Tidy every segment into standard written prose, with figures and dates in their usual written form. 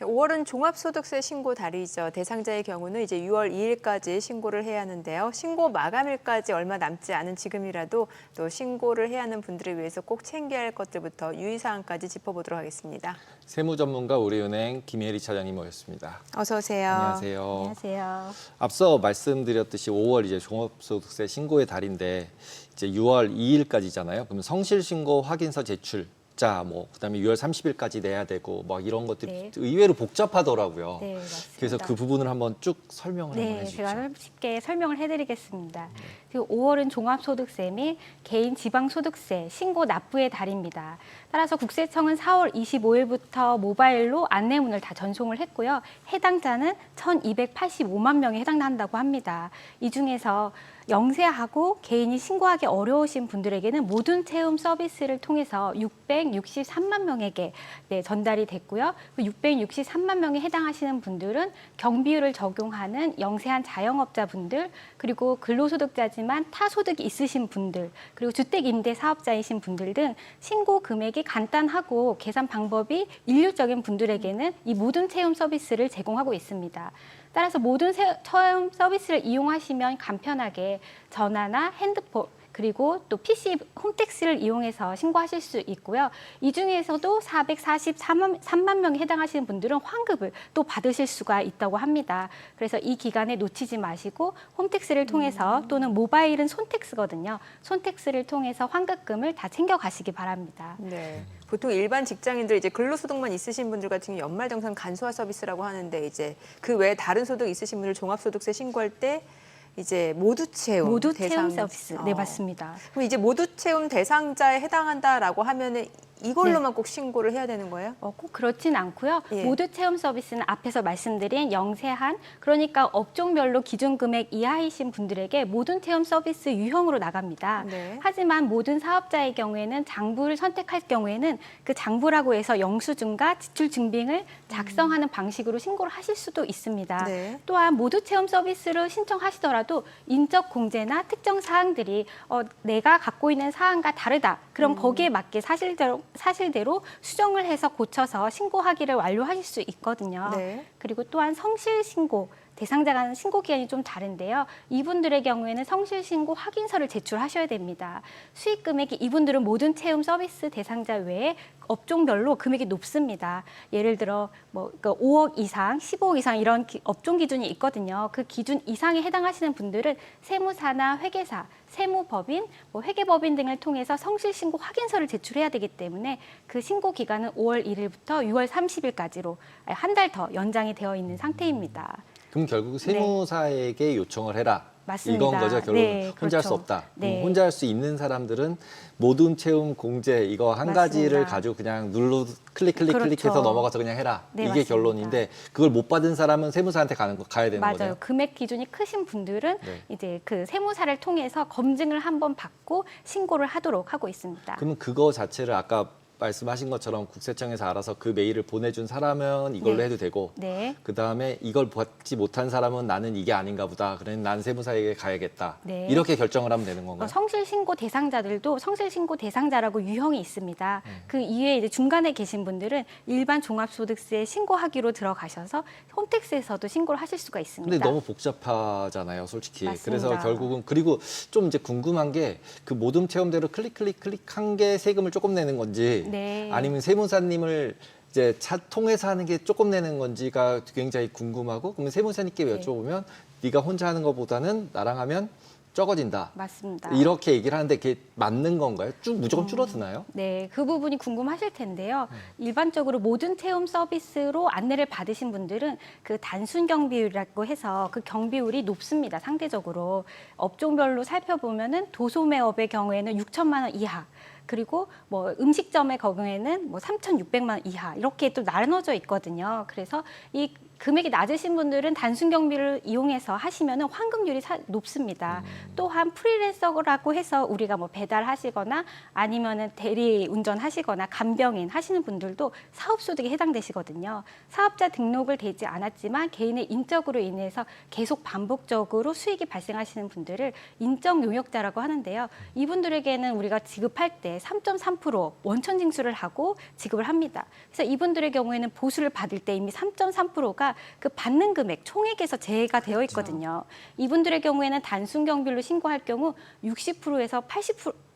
5월은 종합소득세 신고 달이죠. 대상자의 경우는 이제 6월 2일까지 신고를 해야 하는데요. 신고 마감일까지 얼마 남지 않은 지금이라도 또 신고를 해야 하는 분들을 위해서 꼭 챙겨야 할 것들부터 유의사항까지 짚어보도록 하겠습니다. 세무전문가 우리은행 김혜리 차장님 모셨습니다. 어서 오세요. 안녕하세요. 안녕하세요. 앞서 말씀드렸듯이 5월 이제 종합소득세 신고의 달인데 이제 6월 2일까지잖아요. 그러면 성실신고 확인서 제출. 자, 그다음에 6월 30일까지 내야 되고 이런 것들이 네. 의외로 복잡하더라고요. 네, 맞습니다. 그래서 그 부분을 한번 쭉 설명을 한번 네, 해주시죠. 제가 쉽게 설명을 해드리겠습니다. 5월은 종합소득세 및 개인 지방소득세 신고 납부의 달입니다. 따라서 국세청은 4월 25일부터 모바일로 안내문을 다 전송을 했고요. 해당자는 1,285만 명에 해당한다고 합니다. 이 중에서 영세하고 개인이 신고하기 어려우신 분들에게는 모든 채움 서비스를 통해서 663만 명에게 전달이 됐고요. 663만 명에 해당하시는 분들은 경비율을 적용하는 영세한 자영업자분들, 그리고 근로소득자지만 타소득이 있으신 분들, 그리고 주택임대사업자이신 분들 등 신고 금액이 간단하고 계산 방법이 일률적인 분들에게는 이 모든 채움 서비스를 제공하고 있습니다. 따라서 모든 채움 서비스를 이용하시면 간편하게 전화나 핸드폰, 그리고 또 PC 홈택스를 이용해서 신고하실 수 있고요. 이 중에서도 443만 명에 해당하시는 분들은 환급을 또 받으실 수가 있다고 합니다. 그래서 이 기간에 놓치지 마시고 홈택스를 통해서 또는 모바일은 손택스거든요. 손택스를 통해서 환급금을 다 챙겨가시기 바랍니다. 네. 보통 일반 직장인들 이제 근로소득만 있으신 분들 같은 경우 연말정산 간소화 서비스라고 하는데 이제 그 외에 다른 소득 있으신 분들 종합소득세 신고할 때 이제 모두 채움 서비스. 네, 맞습니다. 그럼 이제 모두 채움 대상자에 해당한다라고 하면은 이걸로만 꼭 신고를 해야 되는 거예요? 꼭 그렇진 않고요. 예. 모두 채움 서비스는 앞에서 말씀드린 영세한, 그러니까 업종별로 기준 금액 이하이신 분들에게 모든 채움 서비스 유형으로 나갑니다. 네. 하지만 모든 사업자의 경우에는 장부를 선택할 경우에는 그 장부라고 해서 영수증과 지출 증빙을 작성하는 방식으로 신고를 하실 수도 있습니다. 네. 또한 모두 채움 서비스를 신청하시더라도 인적 공제나 특정 사항들이 내가 갖고 있는 사항과 다르다. 그럼 거기에 맞게 사실대로 수정을 해서 고쳐서 신고하기를 완료하실 수 있거든요. 네. 그리고 또한 성실신고, 대상자간 신고 기한이 좀 다른데요. 이분들의 경우에는 성실신고 확인서를 제출하셔야 됩니다. 수익 금액이 이분들은 모든 채움 서비스 대상자 외에 업종별로 금액이 높습니다. 예를 들어 5억 이상, 15억 이상 이런 업종 기준이 있거든요. 그 기준 이상에 해당하시는 분들은 세무사나 회계사, 세무법인, 회계법인 등을 통해서 성실신고 확인서를 제출해야 되기 때문에 그 신고 기간은 5월 1일부터 6월 30일까지로 한 달 더 연장이 되어 있는 상태입니다. 그럼 결국 세무사에게 요청을 해라. 맞습니다. 이건 거죠. 결국 네, 혼자 할 수 그렇죠. 없다. 네. 혼자 할 수 있는 사람들은 모든 채움 공제 이거 한 가지를 맞습니다. 가지고 그냥 클릭해서 그렇죠. 넘어가서 그냥 해라. 네, 이게 맞습니다. 결론인데 그걸 못 받은 사람은 세무사한테 가야 되는 맞아요. 거네요. 금액 기준이 크신 분들은 네. 이제 그 세무사를 통해서 검증을 한번 받고 신고를 하도록 하고 있습니다. 그러면 그거 자체를 아까 말씀하신 것처럼 국세청에서 알아서 그 메일을 보내준 사람은 이걸로 네. 해도 되고 네. 그다음에 이걸 받지 못한 사람은 나는 이게 아닌가 보다. 그러니 난 세무사에게 가야겠다. 네. 이렇게 결정을 하면 되는 건가요? 성실신고 대상자들도 성실신고 대상자라고 유형이 있습니다. 그 이외에 이제 중간에 계신 분들은 일반 종합소득세 신고하기로 들어가셔서 홈택스에서도 신고를 하실 수가 있습니다. 근데 너무 복잡하잖아요, 솔직히. 맞습니다. 그래서 결국은 그리고 좀 이제 궁금한 게 그 모든 체험대로 클릭한 게 세금을 조금 내는 건지 네. 아니면 세무사님을 이제 통해서 하는 게 조금 내는 건지가 굉장히 궁금하고 그러면 세무사님께 네. 여쭤보면 네가 혼자 하는 것보다는 나랑 하면 적어진다. 맞습니다. 이렇게 얘기를 하는데 그게 맞는 건가요? 무조건 줄어드나요? 네, 그 부분이 궁금하실 텐데요. 일반적으로 모든 체험 서비스로 안내를 받으신 분들은 그 단순 경비율이라고 해서 그 경비율이 높습니다. 상대적으로 업종별로 살펴보면은 도소매업의 경우에는 6천만 원 이하. 그리고 음식점의 경우에는 3,600만 원 이하 이렇게 또 나눠져 있거든요. 그래서 이 금액이 낮으신 분들은 단순 경비를 이용해서 하시면 환급률이 높습니다. 또한 프리랜서라고 해서 우리가 뭐 배달하시거나 아니면은 대리 운전하시거나 간병인 하시는 분들도 사업소득에 해당되시거든요. 사업자 등록을 되지 않았지만 개인의 인적으로 인해서 계속 반복적으로 수익이 발생하시는 분들을 인적 용역자라고 하는데요. 이분들에게는 우리가 지급할 때 3.3% 원천 징수를 하고 지급을 합니다. 그래서 이분들의 경우에는 보수를 받을 때 이미 3.3%가 그 받는 금액 총액에서 제외가 되어 있거든요. 이분들의 경우에는 단순 경비로 신고할 경우 60%에서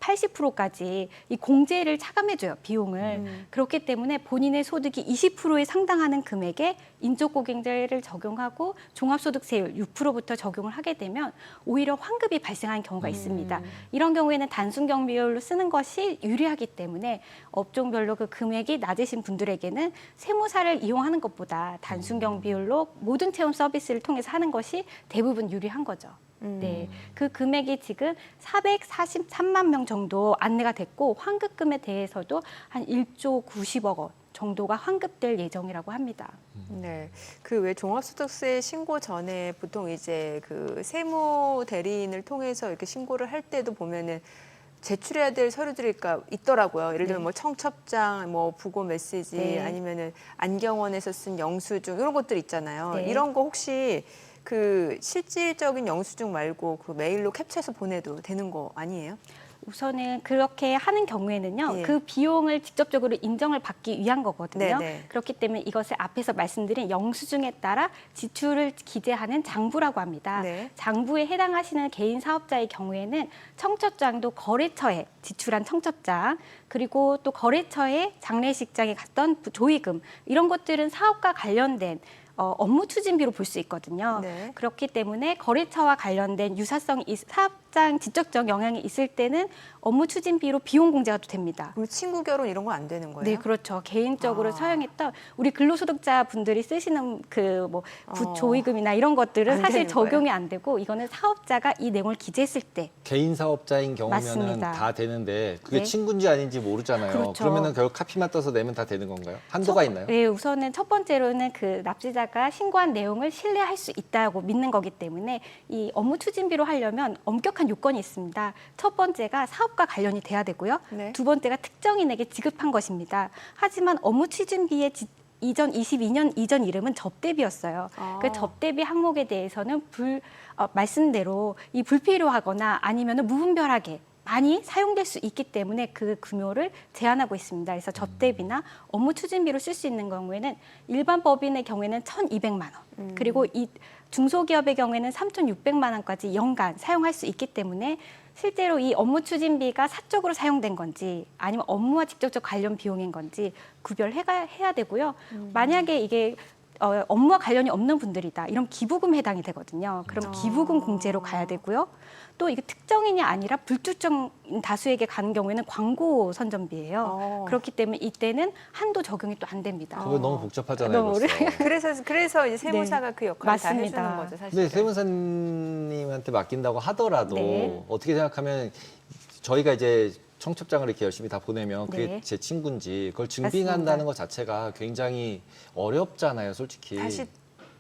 80%까지 이 공제를 차감해줘요, 비용을. 그렇기 때문에 본인의 소득이 20%에 상당하는 금액에 인적고객제를 적용하고 종합소득세율 6%부터 적용을 하게 되면 오히려 환급이 발생하는 경우가 있습니다. 이런 경우에는 단순 경비율로 쓰는 것이 유리하기 때문에 업종별로 그 금액이 낮으신 분들에게는 세무사를 이용하는 것보다 단순 경비율로 모든 체험 서비스를 통해서 하는 것이 대부분 유리한 거죠. 네, 그 금액이 지금 443만 명 정도 안내가 됐고 환급금에 대해서도 한 1조 90억 원 정도가 환급될 예정이라고 합니다. 네, 그 왜 종합소득세 신고 전에 보통 이제 그 세무 대리인을 통해서 이렇게 신고를 할 때도 보면은 제출해야 될 서류들이 있더라고요. 예를 들면 뭐 청첩장, 뭐 부고 메시지, 네. 아니면은 안경원에서 쓴 영수증 이런 것들 있잖아요. 네. 이런 거 혹시 그 실질적인 영수증 말고 그 메일로 캡처해서 보내도 되는 거 아니에요? 우선은 그렇게 하는 경우에는요, 예. 그 비용을 직접적으로 인정을 받기 위한 거거든요. 네네. 그렇기 때문에 이것을 앞에서 말씀드린 영수증에 따라 지출을 기재하는 장부라고 합니다. 네. 장부에 해당하시는 개인 사업자의 경우에는 청첩장도 거래처에 지출한 청첩장, 그리고 또 거래처에 장례식장에 갔던 조의금, 이런 것들은 사업과 관련된 업무 추진비로 볼 수 있거든요. 네. 그렇기 때문에 거래처와 관련된 유사성, 사업장 지적적 영향이 있을 때는 업무 추진비로 비용 공제가 또 됩니다. 그럼 친구 결혼 이런 건 안 되는 거예요? 네, 그렇죠. 개인적으로 아. 사용했던 우리 근로소득자 분들이 쓰시는 그 뭐 조의금이나 이런 것들은 안 사실 되는 거예요? 적용이 안 되고 이거는 사업자가 이 내용을 기재했을 때 개인 사업자인 경우면은 맞습니다. 다 되는데 그게 네. 친구인지 아닌지 모르잖아요. 그렇죠. 그러면은 결국 카피만 떠서 내면 다 되는 건가요? 한도가 있나요? 네, 우선은 첫 번째로는 그 납세자가 신고한 내용을 신뢰할 수 있다고 믿는 거기 때문에 이 업무 추진비로 하려면 엄격한 요건이 있습니다. 첫 번째가 사업과 관련이 돼야 되고요. 네. 두 번째가 특정인에게 지급한 것입니다. 하지만 업무 추진비의 이전 22년 이전 이름은 접대비였어요. 아. 그 접대비 항목에 대해서는 말씀대로 이 불필요하거나 아니면 무분별하게 많이 사용될 수 있기 때문에 그 금요를 제한하고 있습니다. 그래서 접대비나 업무 추진비로 쓸 수 있는 경우에는 일반 법인의 경우에는 1,200만 원, 그리고 이 중소기업의 경우에는 3,600만 원까지 연간 사용할 수 있기 때문에 실제로 이 업무 추진비가 사적으로 사용된 건지 아니면 업무와 직접적 관련 비용인 건지 구별해야 되고요. 만약에 이게 업무와 관련이 없는 분들이다. 이런 기부금 해당이 되거든요. 그럼 기부금 공제로 가야 되고요. 또 이게 특정인이 아니라 불특정 다수에게 가는 경우에는 광고 선전비예요. 그렇기 때문에 이때는 한도 적용이 또 안 됩니다. 그거 너무 복잡하잖아요. 너무 벌써. 그래서 이제 세무사가 그 역할을 다 맞습니다. 해주는 거죠, 사실. 근데 세무사님한테 맡긴다고 하더라도 네. 어떻게 생각하면 저희가 이제 청첩장을 이렇게 열심히 다 보내면 그게 네. 제 친구인지 그걸 증빙한다는 것 자체가 굉장히 어렵잖아요, 솔직히. 다시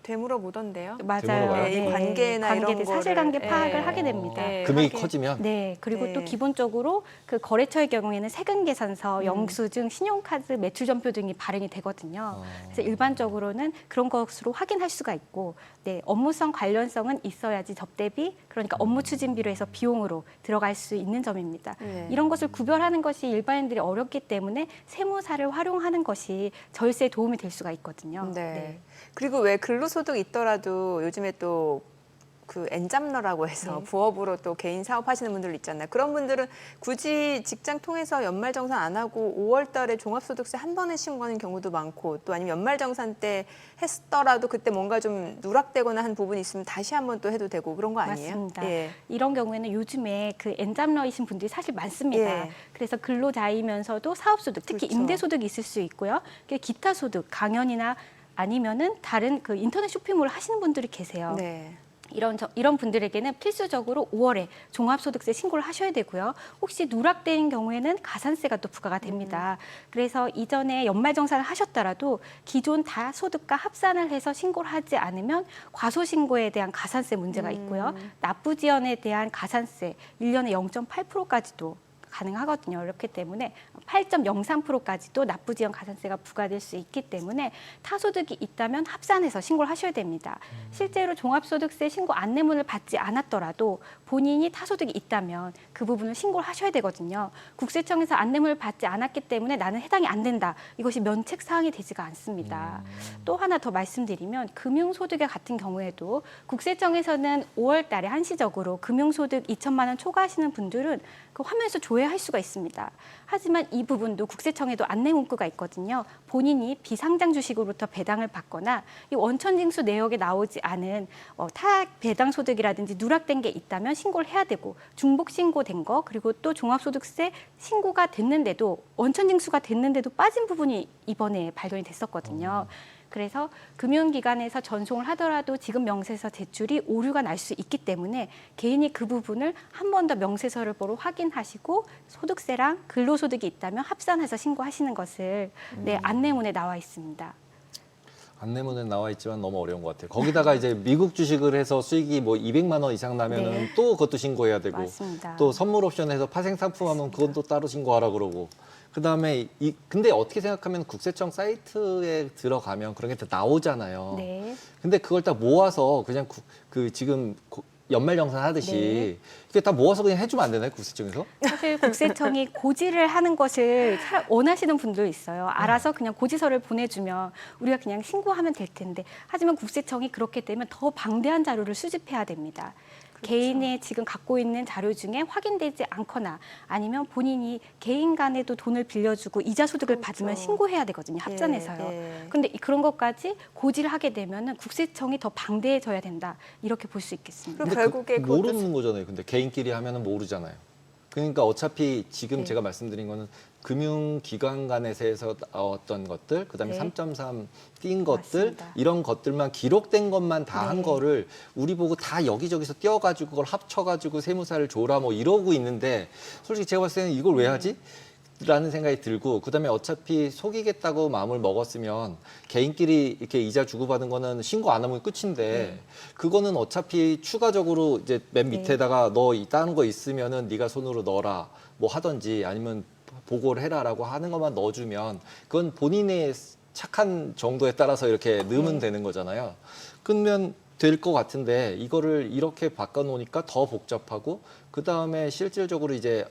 되물어 보던데요. 맞아요. 되물어봐요? 네, 이 관계나 이런 관계들, 사실관계 거를, 파악을 예. 하게 됩니다. 금액이 하게- 커지면 네, 그리고 네. 또 기본적으로 그 거래처의 경우에는 세금 계산서, 영수증, 신용카드, 매출전표 등이 발행이 되거든요. 그래서 일반적으로는 그런 것으로 확인할 수가 있고, 네, 업무성 관련성은 있어야지 접대비, 그러니까 업무 추진비로 해서 비용으로 들어갈 수 있는 점입니다. 네. 이런 것을 구별하는 것이 일반인들이 어렵기 때문에 세무사를 활용하는 것이 절세에 도움이 될 수가 있거든요. 네. 그리고 왜 근로소득 있더라도 요즘에 또 그 엔잡러라고 해서 네. 부업으로 또 개인 사업하시는 분들 있잖아요. 그런 분들은 굳이 직장 통해서 연말정산 안 하고 5월 달에 종합소득세 한 번에 신고하는 경우도 많고 또 아니면 연말정산 때 했더라도 그때 뭔가 좀 누락되거나 한 부분이 있으면 다시 한 번 또 해도 되고 그런 거 아니에요? 맞습니다. 예. 이런 경우에는 요즘에 그 엔잡러이신 분들이 사실 많습니다. 예. 그래서 근로자이면서도 사업소득, 특히 그렇죠. 임대소득이 있을 수 있고요. 기타 소득, 강연이나 아니면은 다른 그 인터넷 쇼핑몰을 하시는 분들이 계세요. 네. 이런 분들에게는 필수적으로 5월에 종합소득세 신고를 하셔야 되고요. 혹시 누락된 경우에는 가산세가 또 부과가 됩니다. 그래서 이전에 연말정산을 하셨더라도 기존 다 소득과 합산을 해서 신고를 하지 않으면 과소신고에 대한 가산세 문제가 있고요. 납부지연에 대한 가산세 1년에 0.8%까지도 가능하거든요. 그렇기 때문에 8.03%까지도 납부지연 가산세가 부과될 수 있기 때문에 타소득이 있다면 합산해서 신고를 하셔야 됩니다. 실제로 종합소득세 신고 안내문을 받지 않았더라도 본인이 타소득이 있다면 그 부분을 신고를 하셔야 되거든요. 국세청에서 안내문을 받지 않았기 때문에 나는 해당이 안 된다. 이것이 면책 사항이 되지가 않습니다. 또 하나 더 말씀드리면 금융소득에 같은 경우에도 국세청에서는 5월 달에 한시적으로 금융소득 2천만 원 초과하시는 분들은 그 화면에서 조회할 수가 있습니다. 하지만 이 부분도 국세청에도 안내 문구가 있거든요. 본인이 비상장 주식으로부터 배당을 받거나 이 원천징수 내역에 나오지 않은 타액 배당 소득이라든지 누락된 게 있다면 신고를 해야 되고 중복 신고된 거 그리고 또 종합소득세 신고가 됐는데도 원천징수가 됐는데도 빠진 부분이 이번에 발견이 됐었거든요. 그래서 금융기관에서 전송을 하더라도 지금 명세서 제출이 오류가 날 수 있기 때문에 개인이 그 부분을 한 번 더 명세서를 보러 확인하시고 소득세랑 근로소득이 있다면 합산해서 신고하시는 것을 안내문에 나와 있습니다. 안내문에 나와 있지만 너무 어려운 것 같아요. 거기다가 이제 미국 주식을 해서 수익이 뭐 200만 원 이상 나면은 네. 또 그것도 신고해야 되고 맞습니다. 또 선물 옵션에서 파생 상품하면 그건 또 따로 신고하라 그러고 그다음에 근데 어떻게 생각하면 국세청 사이트에 들어가면 그런 게 다 나오잖아요. 네. 근데 그걸 다 모아서 그냥 지금 연말정산 하듯이 네. 이게 다 모아서 그냥 해주면 안 되나요, 국세청에서? 사실 국세청이 고지를 하는 것을 원하시는 분도 있어요. 알아서 그냥 고지서를 보내주면 우리가 그냥 신고하면 될 텐데. 하지만 국세청이 그렇게 되면 더 방대한 자료를 수집해야 됩니다. 개인의 지금 갖고 있는 자료 중에 확인되지 않거나 아니면 본인이 개인 간에도 돈을 빌려주고 이자 소득을 받으면 신고해야 되거든요. 합산해서요. 그런데 그런 것까지 고지를 하게 되면 국세청이 더 방대해져야 된다. 이렇게 볼 수 있겠습니다. 그럼 결국에 모르는 거잖아요. 근데 개인끼리 하면은 모르잖아요. 그러니까 어차피 지금 네. 제가 말씀드린 거는 금융기관 간에서 어떤 것들, 그다음에 네. 3.3 띈 것들, 맞습니다. 이런 것들만 기록된 것만 다 한 네. 거를 우리 보고 다 여기저기서 띄어가지고 그걸 합쳐가지고 세무사를 줘라 뭐 이러고 있는데 솔직히 제가 봤을 때는 이걸 왜 하지? 라는 생각이 들고 그다음에 어차피 속이겠다고 마음을 먹었으면 개인끼리 이렇게 이자 주고받은 거는 신고 안 하면 끝인데 그거는 어차피 추가적으로 이제 맨 밑에다가 너 다른 거 있으면은 네가 손으로 넣어라 뭐 하든지 아니면 보고를 해라라고 하는 것만 넣어주면 그건 본인의 착한 정도에 따라서 이렇게 넣으면 되는 거잖아요. 그러면 될 것 같은데 이거를 이렇게 바꿔놓으니까 더 복잡하고 그 다음에 실질적으로 이제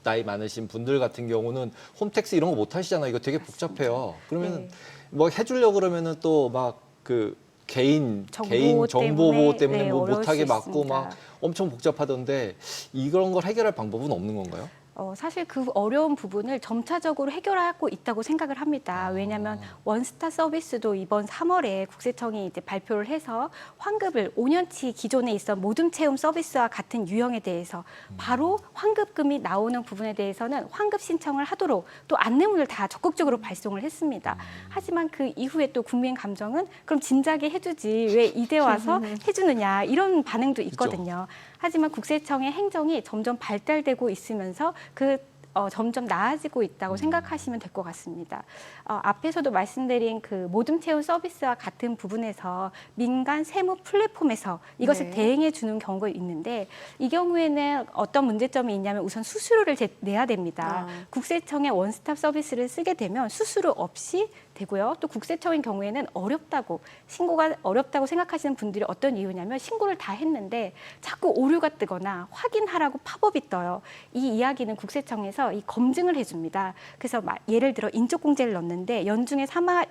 나이 많으신 분들 같은 경우는 홈택스 이런 거 못 하시잖아요. 이거 되게 복잡해요. 그러면 뭐 해주려고 그러면은 또 막 그 개인 정보 보호 때문에 뭐 못하게 막고 막 엄청 복잡하던데 이런 걸 해결할 방법은 없는 건가요? 사실 그 어려운 부분을 점차적으로 해결하고 있다고 생각을 합니다. 왜냐하면 원스타 서비스도 이번 3월에 국세청이 이제 발표를 해서 환급을 5년치 기존에 있던 모둠 채움 서비스와 같은 유형에 대해서 바로 환급금이 나오는 부분에 대해서는 환급 신청을 하도록 또 안내문을 다 적극적으로 발송을 했습니다. 하지만 그 이후에 또 국민 감정은 그럼 진작에 해주지 왜 이제 와서 해주느냐 이런 반응도 있거든요. 하지만 국세청의 행정이 점점 발달되고 있으면서 점점 나아지고 있다고 생각하시면 될 것 같습니다. 앞에서도 말씀드린 그 모둠 채용 서비스와 같은 부분에서 민간 세무 플랫폼에서 이것을 대행해 주는 경우가 있는데 이 경우에는 어떤 문제점이 있냐면 우선 수수료를 내야 됩니다. 국세청의 원스톱 서비스를 쓰게 되면 수수료 없이 되고요. 또 국세청의 경우에는 신고가 어렵다고 생각하시는 분들이 어떤 이유냐면 신고를 다 했는데 자꾸 오류가 뜨거나 확인하라고 팝업이 떠요. 이 이야기는 국세청에서 이 검증을 해줍니다. 그래서 예를 들어 인적공제를 넣는데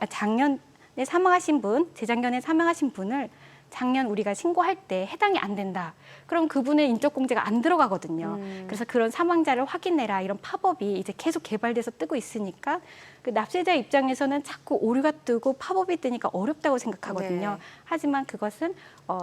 작년에 사망하신 분, 재작년에 사망하신 분을 작년 우리가 신고할 때 해당이 안 된다. 그럼 그분의 인적공제가 안 들어가거든요. 그래서 그런 사망자를 확인해라 이런 팝업이 이제 계속 개발돼서 뜨고 있으니까 그 납세자 입장에서는 자꾸 오류가 뜨고 팝업이 뜨니까 어렵다고 생각하거든요. 네. 하지만 그것은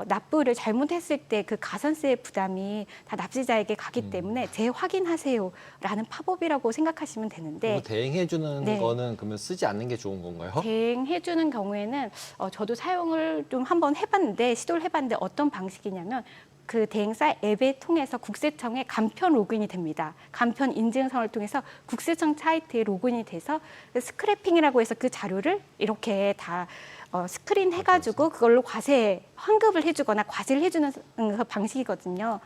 납부를 잘못했을 때 그 가산세의 부담이 다 납세자에게 가기 때문에 재확인하세요라는 팝업이라고 생각하시면 되는데 뭐 대행해 주는 네. 거는 그러면 쓰지 않는 게 좋은 건가요? 대행해주는 경우에는 저도 사용을 좀 한번 해봤는데 시도를 해봤는데 어떤 방식이냐면 그 대행사 앱에 통해서 국세청에 간편 로그인이 됩니다. 간편 인증성을 통해서 국세청 사이트에 로그인이 돼서 스크래핑이라고 해서 그 자료를 이렇게 다 스크린 해가지고 그걸로 과세 환급을 해주거나 과세를 해주는 방식이거든요.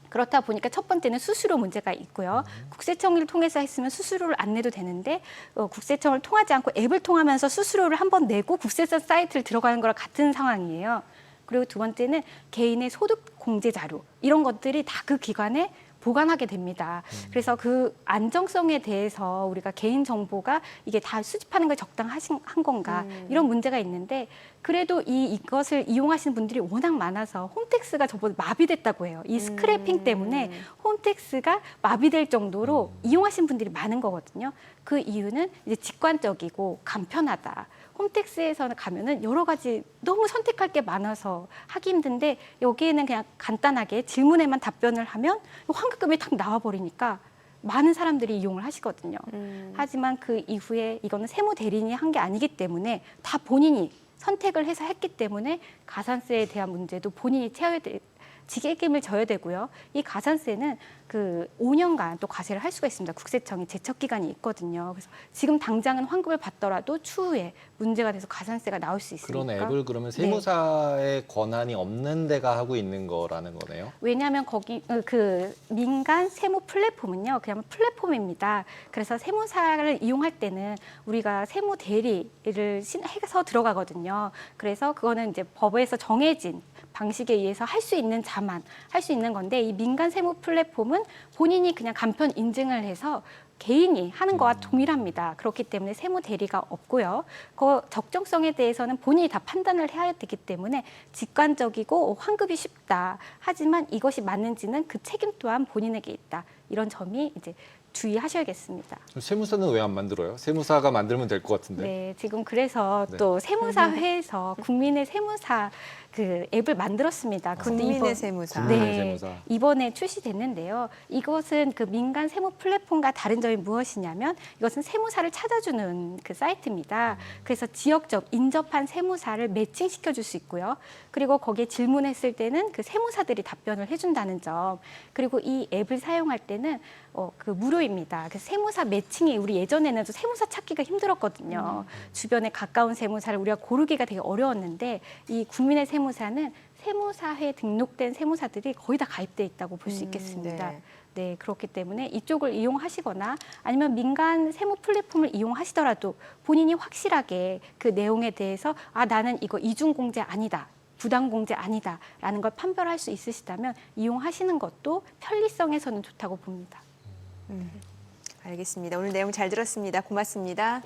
그렇다 보니까 첫 번째는 수수료 문제가 있고요. 국세청을 통해서 했으면 수수료를 안 내도 되는데 국세청을 통하지 않고 앱을 통하면서 수수료를 한번 내고 국세청 사이트를 들어가는 거랑 같은 상황이에요. 그리고 두 번째는 개인의 소득 공제 자료 이런 것들이 다 그 기관에 보관하게 됩니다. 그래서 그 안정성에 대해서 우리가 개인 정보가 이게 다 수집하는 걸 적당한 건가 이런 문제가 있는데 그래도 이것을 이용하시는 분들이 워낙 많아서 홈택스가 저번에 마비됐다고 해요. 이 스크래핑 때문에 홈택스가 마비될 정도로 이용하시는 분들이 많은 거거든요. 그 이유는 이제 직관적이고 간편하다. 홈택스에서는 가면은 여러 가지 너무 선택할 게 많아서 하기 힘든데 여기에는 그냥 간단하게 질문에만 답변을 하면 환급금이 탁 나와버리니까 많은 사람들이 이용을 하시거든요. 하지만 그 이후에 이거는 세무 대리인이 한 게 아니기 때문에 다 본인이 선택을 해서 했기 때문에 가산세에 대한 문제도 본인이 책임을 져야 되고요. 이 가산세는 그 5년간 또 과세를 할 수가 있습니다. 국세청이 제척 기간이 있거든요. 그래서 지금 당장은 환급을 받더라도 추후에 문제가 돼서 가산세가 나올 수 있으니까. 그런 앱을 그러면 네. 세무사의 권한이 없는 데가 하고 있는 거라는 거네요. 왜냐하면 거기 그 민간 세무 플랫폼은요, 그냥 플랫폼입니다. 그래서 세무사를 이용할 때는 우리가 세무 대리를 해서 들어가거든요. 그래서 그거는 이제 법에서 정해진 방식에 의해서 할 수 있는 자만 할 수 있는 건데 이 민간 세무 플랫폼은 본인이 그냥 간편 인증을 해서 개인이 하는 거와 동일합니다. 그렇기 때문에 세무 대리가 없고요. 그 적정성에 대해서는 본인이 다 판단을 해야 되기 때문에 직관적이고 환급이 쉽다. 하지만 이것이 맞는지는 그 책임 또한 본인에게 있다. 이런 점이 이제 주의하셔야겠습니다. 세무사는 왜 안 만들어요? 세무사가 만들면 될 것 같은데. 네, 지금 그래서 네. 또 세무사회에서 국민의 세무사 그 앱을 만들었습니다. 그것도 국민의 세무사. 국민의 네, 세무사. 이번에 출시됐는데요. 이것은 그 민간 세무 플랫폼과 다른 점이 무엇이냐면 이것은 세무사를 찾아주는 그 사이트입니다. 그래서 지역적 인접한 세무사를 매칭시켜 줄 수 있고요. 그리고 거기에 질문했을 때는 그 세무사들이 답변을 해준다는 점. 그리고 이 앱을 사용할 때는 그 무료입니다. 그래서 세무사 매칭이 우리 예전에는 또 세무사 찾기가 힘들었거든요. 주변에 가까운 세무사를 우리가 고르기가 되게 어려웠는데 이 국민의 세무사는 세무사회에 등록된 세무사들이 거의 다 가입돼 있다고 볼 수 있겠습니다. 네. 네, 그렇기 때문에 이쪽을 이용하시거나 아니면 민간 세무 플랫폼을 이용하시더라도 본인이 확실하게 그 내용에 대해서 나는 이거 이중공제 아니다. 부당공제 아니다라는 걸 판별할 수 있으시다면 이용하시는 것도 편리성에서는 좋다고 봅니다. 알겠습니다. 오늘 내용 잘 들었습니다. 고맙습니다.